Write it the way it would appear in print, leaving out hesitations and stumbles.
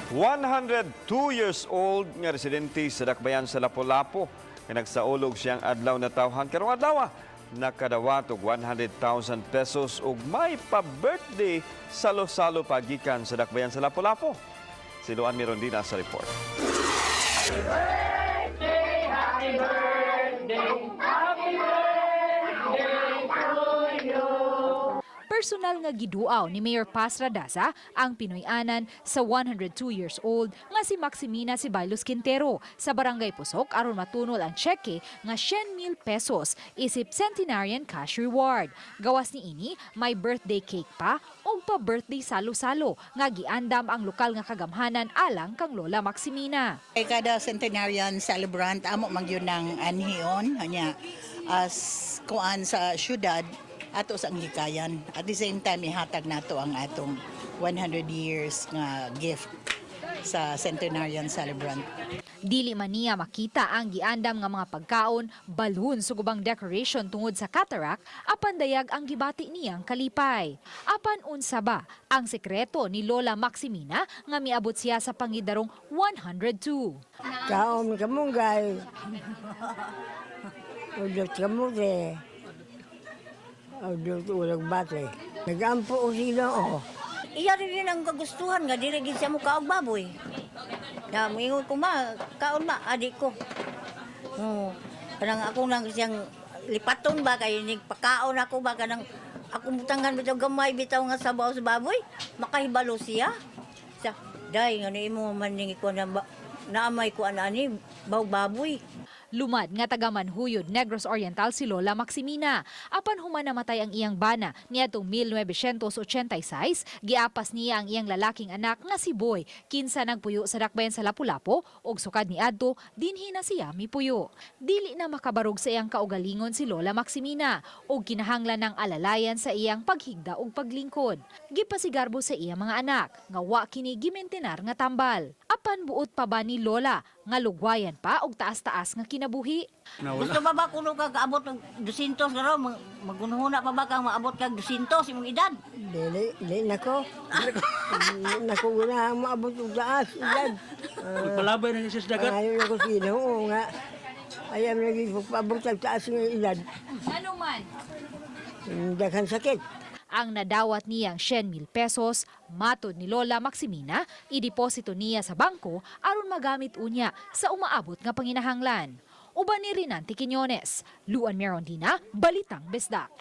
102 years old nga residente sa Dakbayan sa Lapu-Lapu nga nagsaulog siyang adlaw na tawhan karong adlaw. Nakadawat og 100,000 pesos ug may pa-birthday salo-salo pagikan sa Dakbayan sa Lapu-Lapu. Si Luan Mirondina sa report. Happy birthday, happy birthday, happy birthday to you. Personal nga giduaw ni Mayor Paz Radasa ang Pinoy-anan sa 102 years old nga si Maximina Sibaylos Quintero sa Barangay Pusok aron matunol ang cheque nga 100,000 pesos isip centenarian cash reward. Gawas ni ini may birthday cake pa o pa-birthday salo-salo nga giandam ang lokal nga kagamhanan alang kang Lola Maximina. Ay kada centenarian celebrant amo man gyud ng anhion anya as kuan sa syudad ato sa gikayan. At the same time ihatag nato ang atong 100 years nga gift sa centenarian celebrant. Dili man niya makita ang giandam nga mga pagkaon, balloon sugubang decoration tungod sa cataract, apan dayag ang gibati niyang kalipay. Apan unsa ba ang sekreto ni Lola Maximina nga miabot siya sa pangidarong 102? Kaom kamunggay. Udot kamuti. Udot ulag bate. Nagampo o sila o. Iya rin ang kagustuhan nga dili gid siya mo kaog baboy. Na moingon ko kaon adik ko. Kanang ako nang siyang lipaton ba kay nig pakaon ako ba kanang ako mutangan bitaw gamay bitaw nga sabaw sa baboy makahibalo siya. Sa day nga imo man ning ko na naamay ko ani baw baboy. Lumad nga taga Manhuyod, Negros Oriental si Lola Maximina. Apan human namatay ang iyang bana niadtong 1986, giapas niya ang iyang lalaking anak nga si Boy. Kinsa nagpuyo sa Dakbayan sa Lapu-Lapu ug sukad niadto dinhi na siya mipuyo. Dili na makabarog sa iyang kaugalingon si Lola Maximina ug kinahanglan ng alalayan sa iyang paghigda ug paglingkod. Gipasigarbo sa iyang mga anak nga wa kini gimentenar nga tambal. Apan buot pa ba ni Lola nga lugwayan pa og taas-taas nga kinabuhi? Gusto pa ba kuno ka kaabot og 200 garo magunhuna pa ba kang maabot kag 200 imong edad? Dili nako. Nako na maabot og taas edad. Palabay na siya sa dagat. Ayaw ko sino o nga. Ayaw lagi paabot og taas nga edad. Ano man? Daghan sakit. Ang nadawat niyang 100,000 pesos, matod ni Lola Maximina, ideposito niya sa bangko aron magamit unya sa umaabot nga panginahanglan. Uban ni Rinanti Quiñones, Luan Mirondina, Balitang Besdak.